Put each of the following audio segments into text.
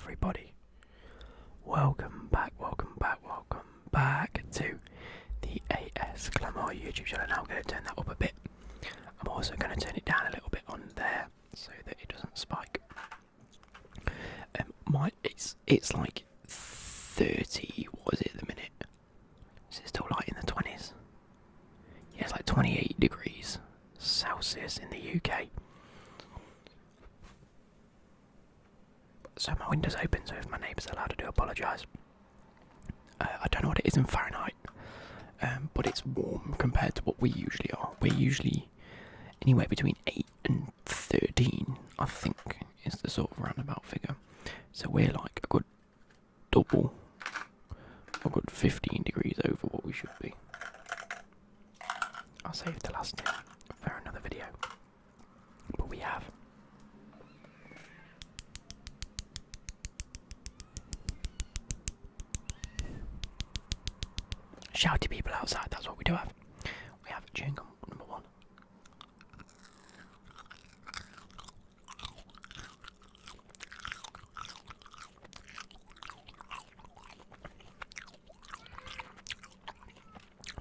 everybody. Welcome back to the AS Glamour YouTube channel. Now I'm going to turn that up a bit. I'm also going to turn it down a little bit on there so that it doesn't spike. It's like 30, what is it at the minute? Is it still like in the 20s? Yeah, it's like 28 degrees Celsius in the UK. So my window's open, so if my neighbours are loud, I do apologise. I don't know what it is in Fahrenheit, but it's warm compared to what we usually are. We're usually anywhere between 8 and 13, I think, is the sort of roundabout figure. So we're like a good 15 degrees over what we should be. I'll save the last tip for another video. But we have. Shouty people outside, that's what we do have. We have chewing gum, number one.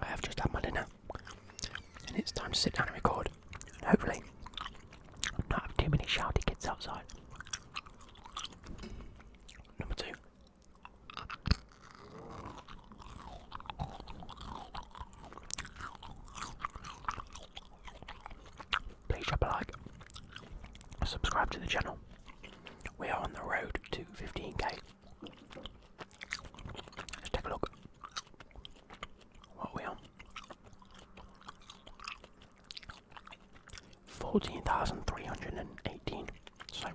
I have just had my dinner, and it's time to sit down and record. And hopefully, not have too many shouty kids outside. Number two. Please drop a like, subscribe to the channel. We are on the road to 15k. Let's take a look. What are we on? 14,318. So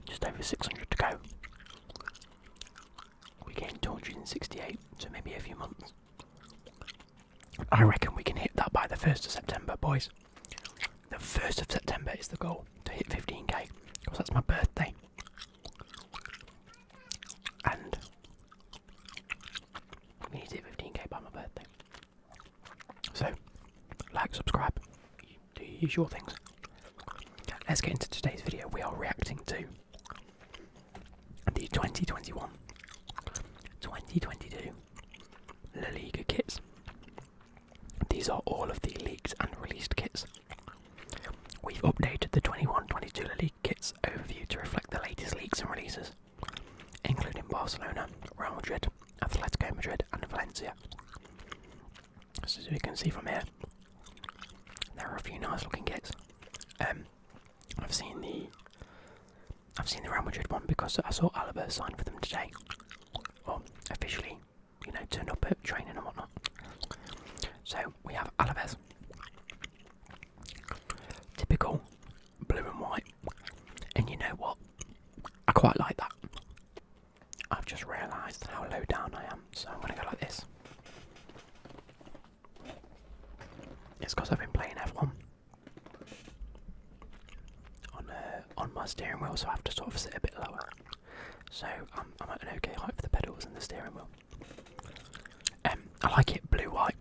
just over 600 to go. We gained 268, so maybe a few months. I reckon we can hit that by the 1st of September, boys. The 1st of September is the goal, to hit 15k, because that's my birthday. And we need to hit 15k by my birthday. So, like, subscribe, do your usual things. Let's get into today's video. We are reacting to the 2021-2022 LIGA kits. These are all of the leaked and released kits. We've updated the 21-22 LIGA kits overview to reflect the latest leaks and releases, including Barcelona, Real Madrid, Atletico Madrid and Valencia. So as we can see from here, there are a few nice looking kits. I've seen the Real Madrid one because I saw Alaba sign for them today. Well, officially, turn up at training and whatnot. So we have Alaba. Typical blue and white. And you know what? I quite like that. I've just realised how low down I am, so I'm going to go like this. It's because I've been playing F1 on my steering wheel, so I have to sort of sit a bit lower. So I'm at an okay height for the pedals and the steering wheel. I like it blue-white.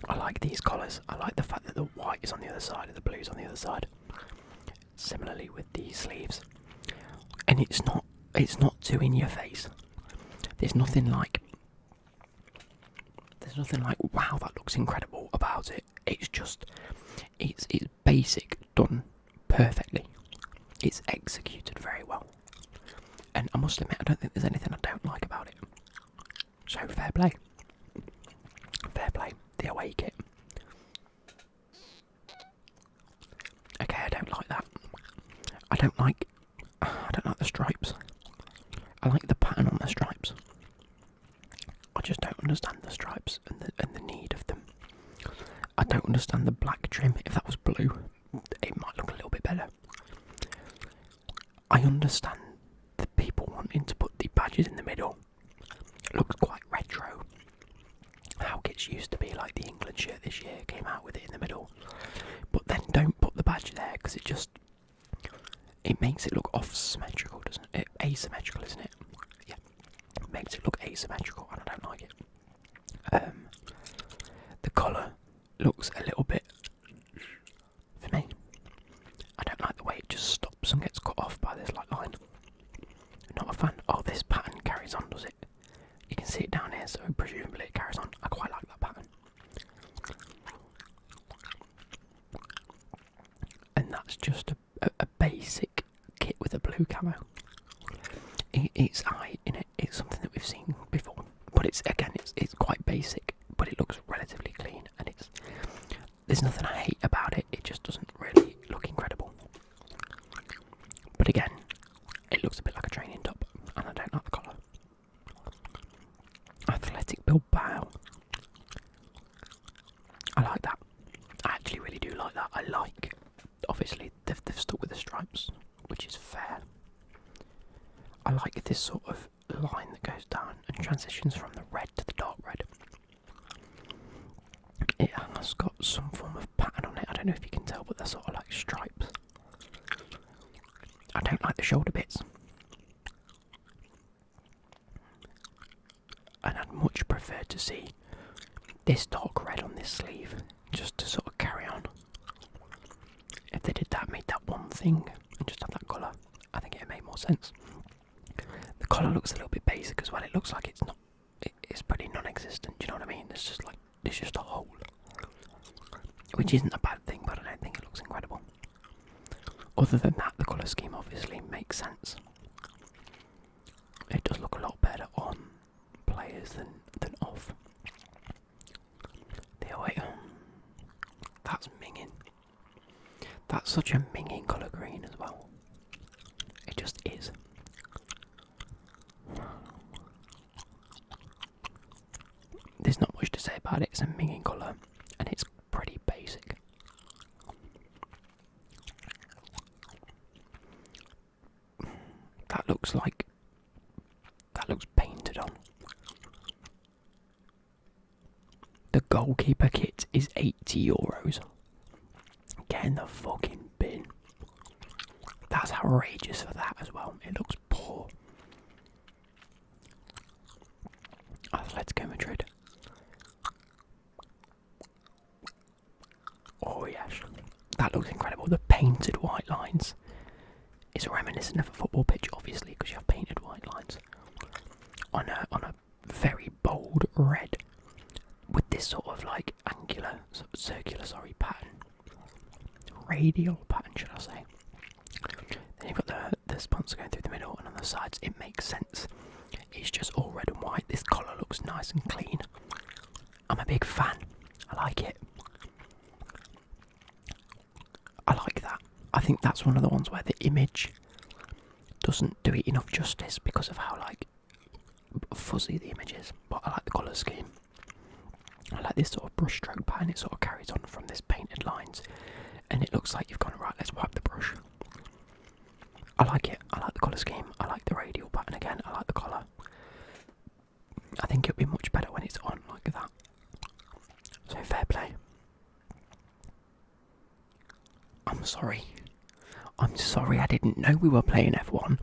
I like these colours. I like the fact that the white is on the other side and the blue is on the other side. Similarly with the sleeves. And it's not too in your face. There's nothing like wow, that looks incredible about it. It's basic, done perfectly. It's executed very well. And I must admit, I don't think there's anything I don't like about it. So fair play. Fair play. The away kit. Okay, I don't like that. I don't like the stripes. I like the pattern on the stripes. I just don't understand the stripes and the need of them. I don't understand the black trim. If that was blue, it might look a little bit better. I understand the people wanting to put the badges in the middle. It looks quite retro. How kits used to be, like the England shirt this year came out with it in the middle. But then don't put the badge there because it makes it look off-symmetrical, doesn't it? Asymmetrical, isn't it? Yeah. It makes it look asymmetrical and I don't like it. The collar looks a little bit, for me, I don't like the way it just stops and gets cut off by this line. Not a fan. Oh, carries on, does it? You can see it down here, so presumably it carries on. I quite like that pattern. And that's just a basic kit with a blue camo. It's something that we've seen before, but it's quite basic, but it looks relatively clean, and there's nothing I hate about it. It just doesn't really look incredible. But again, it looks a bit like a training top, and I don't like the collar. Athletic Bilbao. I like that. I actually really do like that. Obviously, they've stuck with the stripes, which is fair. I like this sort of line that goes down and transitions from the red to the dark red. It has got some form of pattern on it. I don't know if you can tell, but they're sort of like stripes. I don't like the shoulder bits. And I'd much prefer to see this dark red on this sleeve, just to sort of carry on. If they did that, made that one thing, and just have that colour, I think it would make more sense. The collar looks a little bit basic as well. It looks like it's pretty non-existent. Do you know what I mean? It's just a hole, which isn't a bad thing, but I don't think it looks incredible. Other than that, the colour scheme obviously makes sense. It does look a lot better on players than off. The away, that's minging. That's such a minging colour green as well. It just is. There's not much to say about it. It's a minging colour, and it's pretty basic. That looks painted on. The goalkeeper kit is €80. Get in the fucking bin. That's outrageous for that as well. It looks poor. Atletico Madrid. Oh yes, that looks incredible. The painted white lines is reminiscent of a football pitch, obviously, because you have painted white lines on a very bold red with this sort of like circular pattern, radial pattern, should I say? Then you've got the sponsor going through the middle, and on the sides it makes sense. It's just all red and white. This collar looks nice and clean. I'm a big fan. I like it. I like that. I think that's one of the ones where the image doesn't do it enough justice because of how like fuzzy the image is. But I like the colour scheme. I like this sort of brush stroke pattern. It sort of carries on from this painted lines, and it looks like you've gone, right, let's wipe the brush. I like it. I like the colour scheme. I like the radial pattern again. I like the collar. I think it'll be much better when it's on like that. So fair play. I'm sorry I didn't know we were playing F1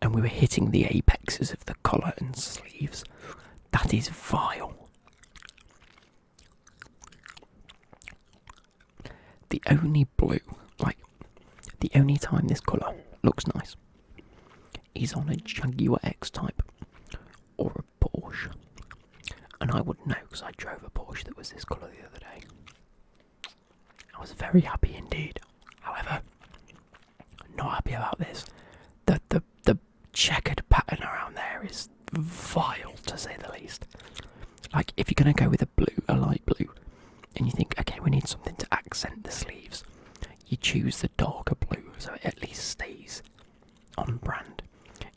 and we were hitting the apexes of the collar and sleeves. That is vile. The only blue, like, the only time this colour looks nice is on a Jaguar X-Type or a Porsche. And I would know because I drove a Porsche that was this colour the other day. I was very happy indeed. However, not happy about this. The checkered pattern around there is vile, to say the least. Like, if you're going to go with a light blue, and you think, okay, we need something to accent the sleeves, you choose the darker blue so it at least stays on brand.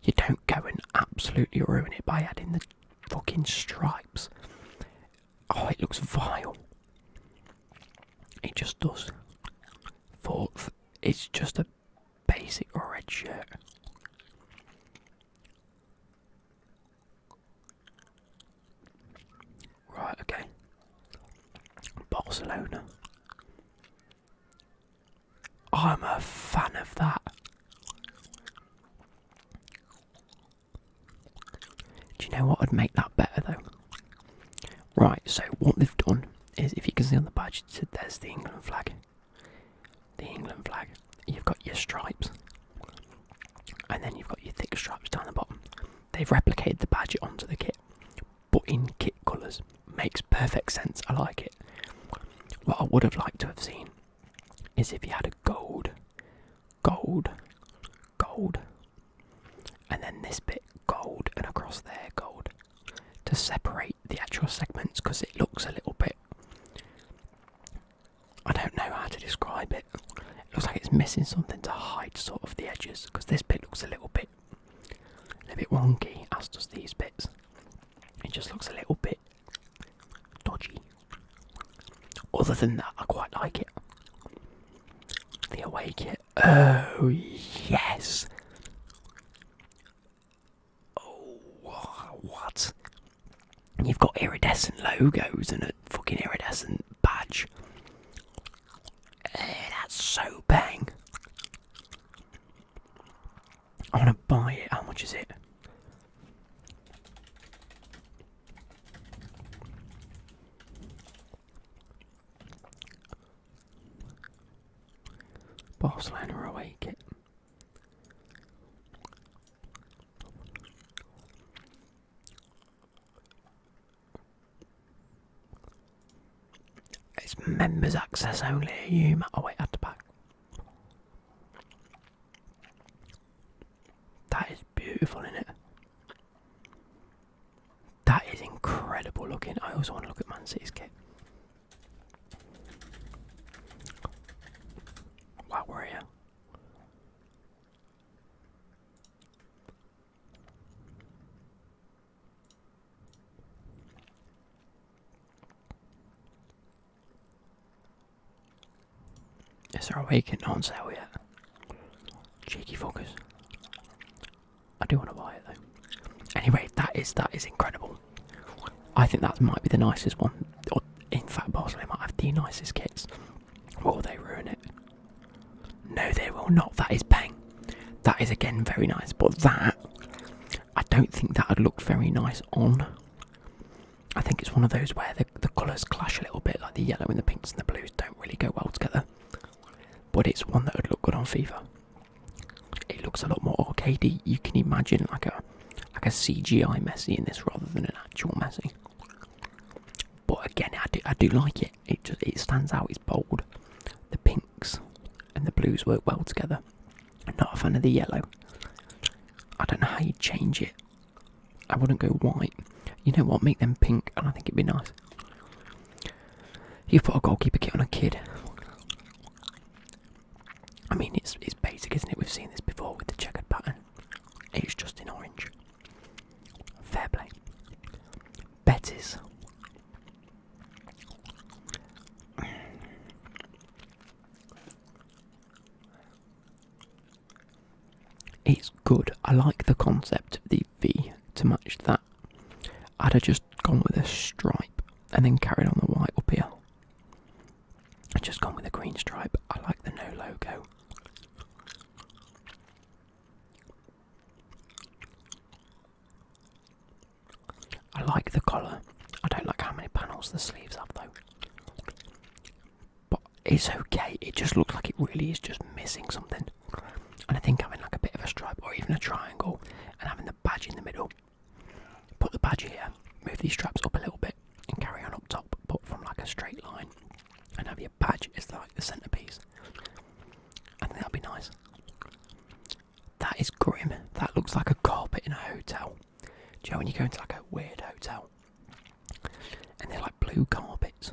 You don't go and absolutely ruin it by adding the fucking stripes. Oh, it looks vile. It just does. Fourth, it's just a basic red shirt. Right, okay. Barcelona. I'm a fan of that. Do you know what would make that better though? Right, so what they've done is, if you can see on the badge, there's the England flag. The England flag. You've got your stripes, and then you've got your thick stripes down the bottom. they've replicated the badge onto the kit, but in kit colours. Makes perfect sense. I like it. What I would have liked to have seen is if you had a gold, and then this bit gold, and across there gold, to separate the actual segments, because it looks a little bit, I don't know how to describe it. It looks like it's missing something to hide sort of the edges, because this bit looks a little bit wonky, as does these bits. It just looks a little bit dodgy. Other than that, I quite like it. The away kit. Oh, yes. Oh, what? You've got iridescent logos and a fucking iridescent badge. That's so bang. I want to buy it. How much is it? Barcelona away kit. It's members access only. Oh wait, add to back. That is beautiful, isn't it? That is incredible looking. I also want to look at Man City's kit. Wow, where are you? Is there a weekend on sale yet? Cheeky fuckers. I do want to buy it though. Anyway, that is incredible. I think that might be the nicest one. Or, in fact, Barcelona might have the nicest kits. Will they ruin it? No, they will not. That is bang. That is again very nice. But that, I don't think that would look very nice on. I think it's one of those where the colours clash a little bit, like the yellow and the pinks and the blues don't really go well together. But it's one that would look good on FIFA. It looks a lot more arcadey. You can imagine like a CGI Messi in this rather than an actual Messi. But again, I do like it. It stands out. It's bold. The pinks and the blues work well together. I'm not a fan of the yellow. I don't know how you change it. I wouldn't go white. You know what? Make them pink, and I think it'd be nice. You put a goalkeeper kit on a kid. I mean, it's basic, isn't it? We've seen this before with the checkered pattern. It's just in orange. Fair play. Betis. It's good. I like the concept of the V to match that. I'd have just gone with a stripe and then carried on the white up here. I've just gone with a green stripe. I like the no logo. I like the collar. I don't like how many panels the sleeves have though. But it's okay. It just looks like it really is just missing something. And I think having like a bit of a stripe or even a triangle and having the badge in the middle. Put the badge here, move these straps up a little bit and carry on up top, but from like a straight line. And have your badge as like the centrepiece. I think that'd be nice. That is grim. That looks like a carpet in a hotel. Do you know when you go into like a weird hotel and they're like blue carpets?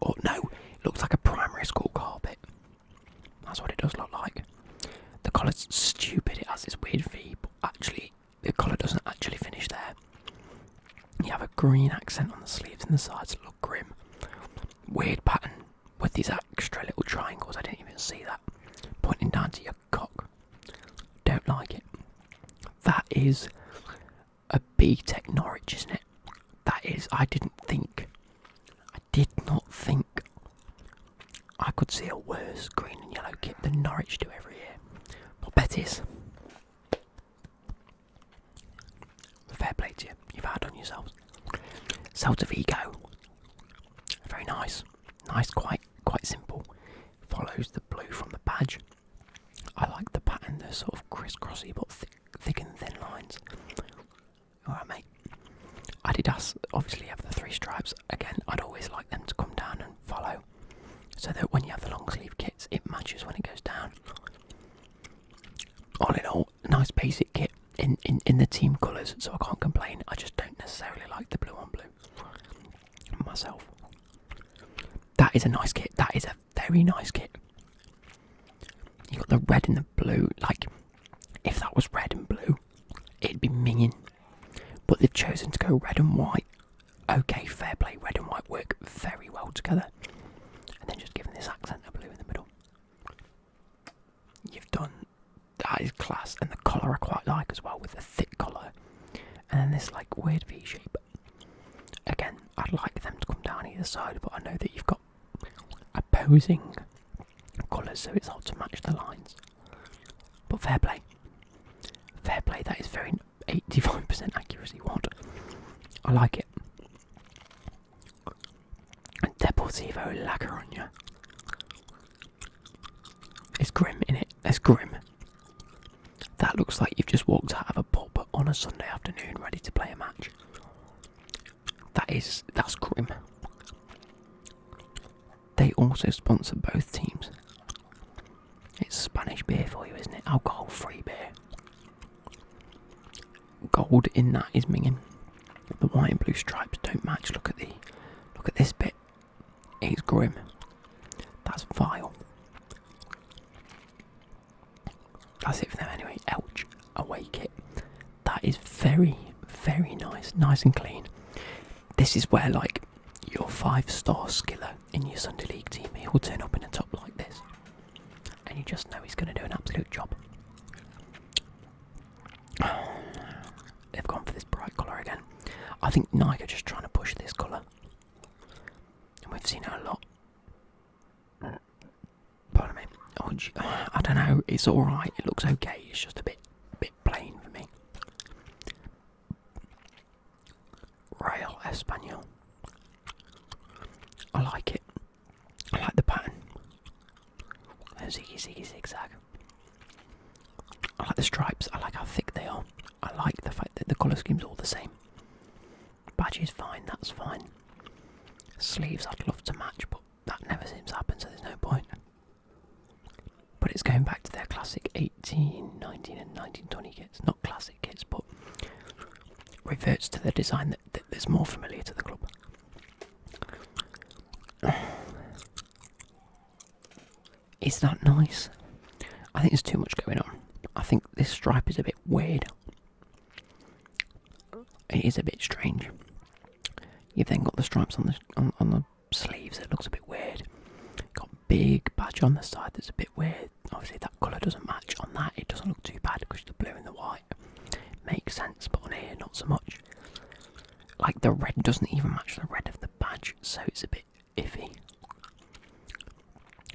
Or no, it looks like a primary school carpet. That's what it does look like. The collar's stupid. It has this weird V, but actually the collar doesn't actually finish there. You have a green accent on the sleeves and the sides that look grim. Weird pattern with these extra little triangles. I didn't even see that. Pointing down to your cock. Don't like it. That is a B-Tech Norwich, isn't it? That is, I did not think I could see a worse green and yellow kit than Norwich do every year. But Betis, fair play to you. You've outdone yourselves. Celta Vigo, very nice. Nice, quite simple. Follows the blue from the badge. I like the pattern. They're sort of crisscrossy but thick and thin lines. Alright, mate. Adidas obviously have the 3 stripes. Again, I'd always like them to come down and follow, so that when you have the long sleeve kits, it matches when it goes down. All in all, nice basic kit in the team colours, so I can't complain. I just don't necessarily like the blue on blue myself. That is a nice kit. That is a very nice kit. You got the red and the blue. Like, if that was red and blue, it'd be minging. But they've chosen to go red and white. Okay, fair play. Red and white work very well together. And then just giving this accent of blue in the middle. You've done. That is class. And the collar I quite like as well, with the thick collar. And then this like weird V shape. Again, I'd like them to come down either side, but I know that you've got opposing colours, so it's hard to match the lines. But fair play. Fair play, that is very 85% accuracy. What? I like it. And Deportivo La Coruña. It's grim, innit? It's grim. That looks like you've just walked out of a pub on a Sunday afternoon ready to play a match. That's grim. They also sponsor both teams. It's Spanish beer for you, isn't it? Alcohol-free beer. Gold in that is minging. The white and blue stripes don't match. Look at this bit. It's grim. That's vile. That's it for them anyway. Elch away kit. That is very, very nice. Nice and clean. This is where, like, your 5-star skiller in your Sunday League team, he will turn up in a top like this. And you just know he's going to do an absolute job. They've gone for this bright colour again. I think Nike are just trying to push this colour. And we've seen it a lot. Pardon me. Oh, I don't know. It's alright. It looks okay. It's just a bit plain for me. Real Espanol. I like it. I like the pattern. Ziggy zigzag. I like the stripes. I like how thick they are. I like the fact that the colour scheme's all the same. Badge is fine. That's fine. Sleeves I'd love to match, but that never seems to happen, so there's no point. But it's going back to their classic 18, 19 and 1920 kits. Not classic kits, but reverts to the design that's more familiar to the club. Is that nice? I think there's too much going on. I think this stripe is a bit weird. It is a bit strange. You've then got the stripes on the sleeves. It looks a bit weird. Got big badge on the side that's a bit weird. Obviously that colour doesn't match. On that it doesn't look too bad because the blue and the white makes sense, but on here not so much. Like the red doesn't even match the red of the badge, so it's a bit iffy.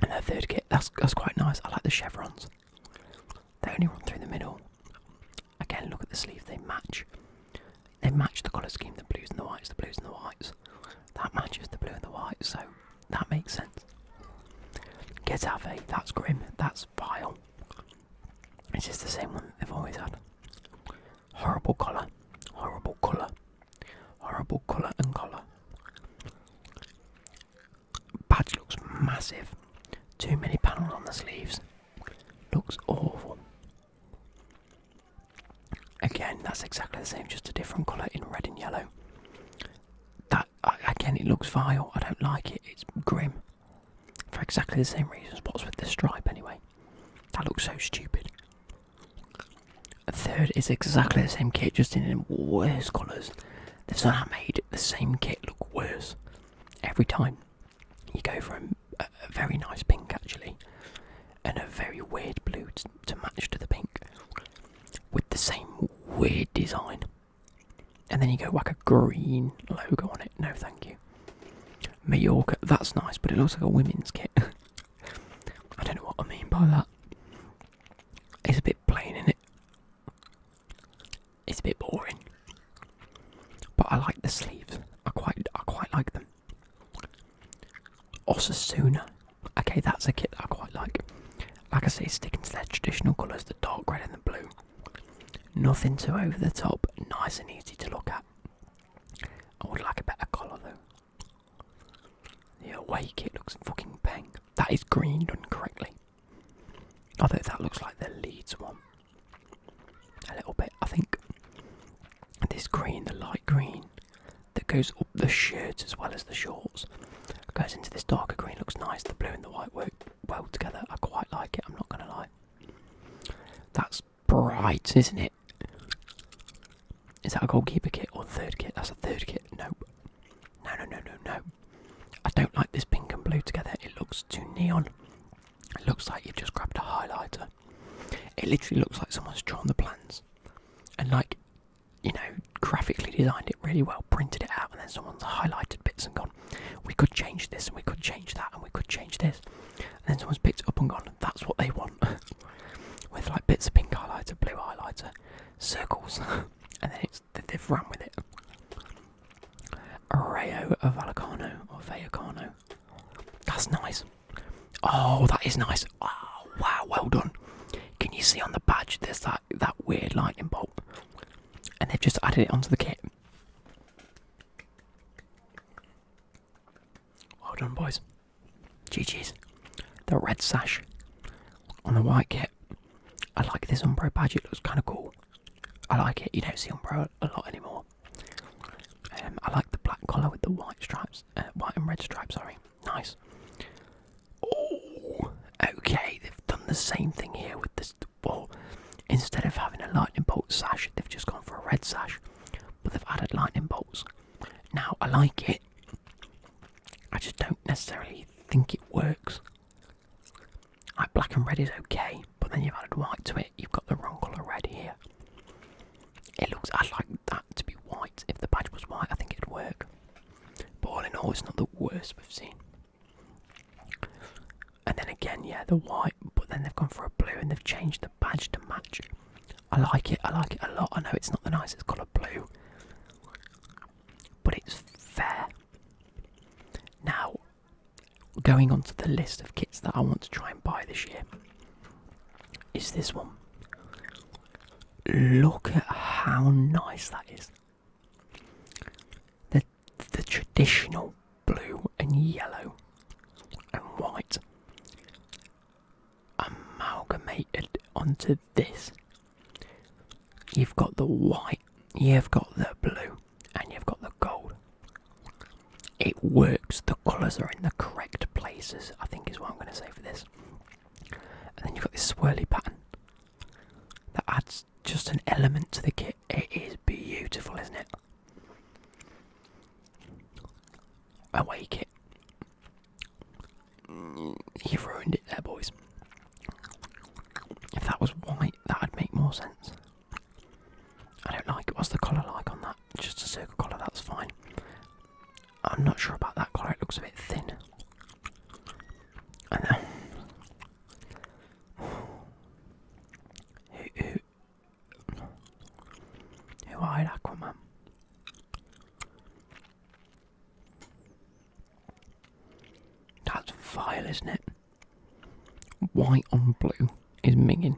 And the third kit, that's quite nice. I like the chevrons. They only run through the middle. Again, look at the sleeve, they match. They match the colour scheme, the blues and the whites, the blues and the whites. That matches the blue and the white, so that makes sense. Getafe, that's grim, that's vile. It's just the same one that they've always had. Horrible colour, horrible colour, horrible colour and colour. Badge looks massive. Too many panels on the sleeves. Looks awful. Again, that's exactly the same, just a different colour in red and yellow. That, again, it looks vile. I don't like it. It's grim. For exactly the same reasons. What's with the stripe anyway? That looks so stupid. A third is exactly the same kit, just in worse colours. They've somehow made the same kit look worse. Every time. You go from a very nice pink, actually, and a very weird blue to match to the pink, with the same weird design. And then you go whack a green logo on it. No, thank you. Mallorca, that's nice, but it looks like a women's kit. I don't know what I mean by that. It's a bit plain, isn't it? It's a bit boring. But I like the sleeves. I quite like them. Osasuna. Okay, that's a kit that I quite like. Like I say, sticking to their traditional colours, the dark red and the blue. Nothing too over the top, nice and easy to look at. I would like a better colour though. The away kit looks fucking peng. That is green done correctly. Although that looks like the Leeds one. A little bit, I think. This green, the light green, that goes up the shirt as well as the shorts, goes into this darker green, looks nice. The blue and the white work well together. I quite like it, I'm not going to lie. That's bright, isn't it? Is that a goalkeeper kit or third kit? That's a third kit. No. No. I don't like this pink and blue together. It looks too neon. It looks like you've just grabbed a highlighter. It literally looks like someone's drawn the plans and, like, you know, graphically designed it really well, printed it out, and then someone's highlighted bits and gone, we could change this and we could change that and we could change this. And then someone's picked it up and gone, that's what they want. With like bits of pink highlighter, blue highlighter, circles, and then they've run with it. Rayo of Vallecano. That's nice. Oh, that is nice. Oh, wow, well done. Can you see on the badge there's that weird lightning bolt? And they've just added it onto the kit. Well done, boys. GG's. The red sash on the white kit. I like this Umbro badge, it looks kind of cool. I like it, you don't see Umbro a lot anymore. I like the black collar with the white stripes, white and red stripes, sorry. Nice. Oh, okay, they've done the same thing here with this. Well, instead of having a lightning bolt sash, they've just gone for a red sash, but they've added lightning bolts. Now, I like it. I just don't necessarily think it works. Like, black and red is okay, but then you've added white to it. You've got the wrong colour red here. I'd like that to be white. If the badge was white, I think it'd work. But all in all, it's not the worst we've seen. And then again, yeah, the white, but then they've gone for a blue and they've changed the badge to match. I like it a lot. I know it's not the nicest colour blue, but it's fair. Now, going on to the list of kits that I want to try and buy this year is this one. Look at how nice that is. The traditional blue and yellow and white amalgamated onto this. You've got the white, you've got the blue, and you've got the gold. It works, the colours are in the correct places, I think is what I'm going to say for this. And then you've got this swirly pattern that adds just an element to the kit. It is beautiful, isn't it? Away kit. You've ruined it there, boys. If that was white, that would make more sense. I don't like it. What's the colour like on that? Just a circle colour, that's fine. I'm not sure about that colour, it looks a bit thin. And then who eyed Aquaman? That's vile, isn't it? White on blue is minging.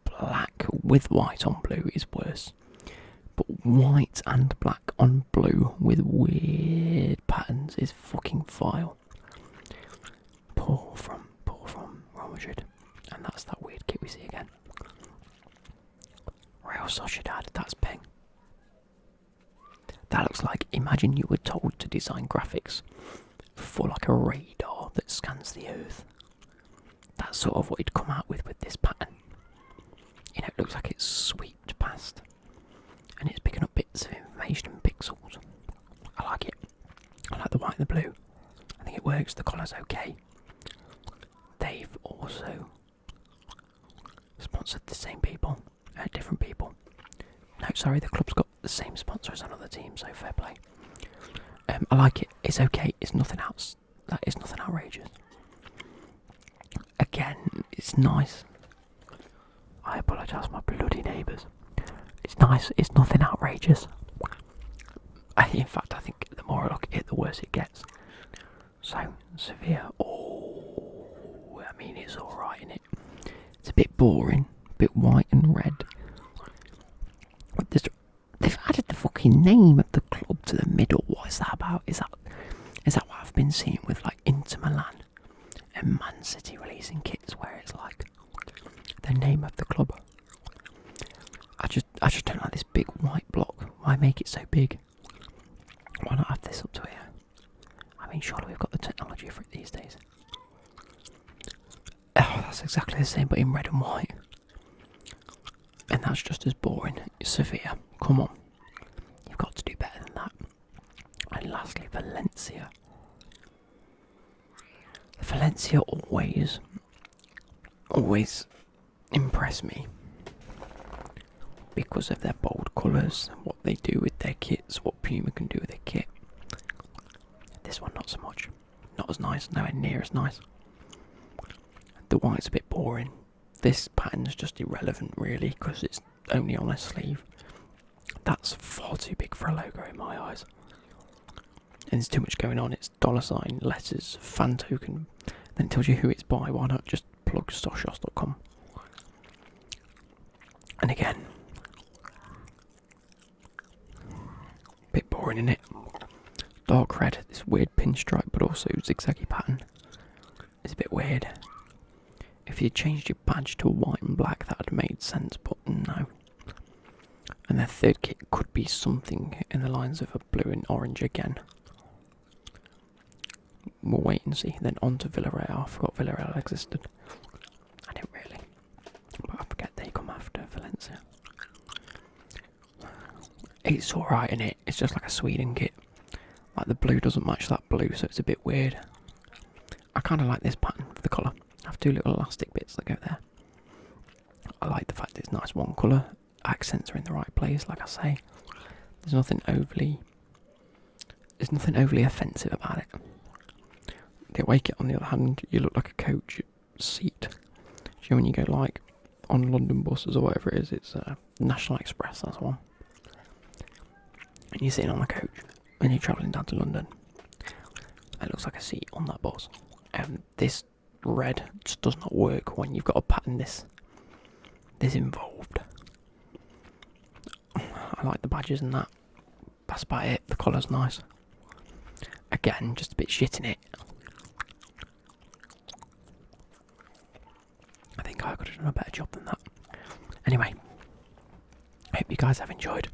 Black with white on blue is worse. But white and black on blue with weird patterns is fucking vile. Poor from Real Madrid. And that's that weird kit we see again. Real Sociedad, that's ping. That looks like, imagine you were told to design graphics for like a radar that scans the earth. That's sort of what you'd come out with this pattern. You know, it looks like it's swept past and it's picking up bits of information and pixels. I like it. I like the white and the blue. I think it works, the colour's okay. They've also sponsored the same people, different people. No, sorry, the club's got the same sponsor as another team, so fair play. I like it, it's okay, it's nothing else. That is nothing outrageous. Again, it's nice. I apologise, my bloody neighbours. It's nice, it's nothing outrageous. In fact, I think the more I look at it, the worse it gets. So, Sevilla, oh, I mean, it's alright, innit? It's a bit boring, a bit white and red. With this fucking name of the club to the middle. What is that about? Is that what I've been seeing with like Inter Milan and Man City releasing kits where it's like the name of the club? I just don't like this big white block. Why make it so big? Why not have this up to here? I mean, surely we've got the technology for it these days. Oh, that's exactly the same, but in red and white. And that's just as boring. Sevilla, come on. You've got to do better than that. And lastly, Valencia. Valencia always impress me because of their bold colours, what they do with their kits, what Puma can do with their kit. This one not so much. Not as nice, nowhere near as nice. The white's a bit boring. This pattern's just irrelevant really because it's only on a sleeve. That's far too big for a logo in my eyes. And there's too much going on. It's $, letters, fan token. Then it tells you who it's by. Why not just plug stoshos.com? And again, bit boring in it. Dark red, this weird pinstripe, but also zigzaggy pattern. It's a bit weird. If you changed your badge to white and black, that would have made sense, but no. And their third kit could be something in the lines of a blue and orange again. We'll wait and see. Then on to Villarreal. I forgot Villarreal existed. I didn't really. But I forget they come after Valencia. It's alright in it. It's just like a Sweden kit. Like the blue doesn't match that blue, so it's a bit weird. I kind of like this pattern for the colour. I have two little elastic bits that go there. I like the fact that it's nice one colour. Accents are in the right place, like I say. There's nothing overly offensive about it. The away kit, on the other hand, you look like a coach seat. Do you know when you go like on London buses or whatever it is? It's National Express, that's one. And you're sitting on a coach and you're travelling down to London. It looks like a seat on that bus. This red just does not work when you've got a pattern this involved. I like the badges and that. That's about it. The colour's nice. Again, just a bit shit in it. I think I could have done a better job than that. Anyway, I hope you guys have enjoyed.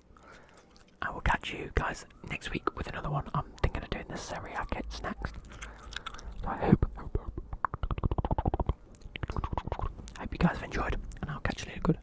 I will catch you guys next week with another one. I'm thinking of doing the Serie A kits next. So I hope you guys have enjoyed, and I'll catch you later. Good.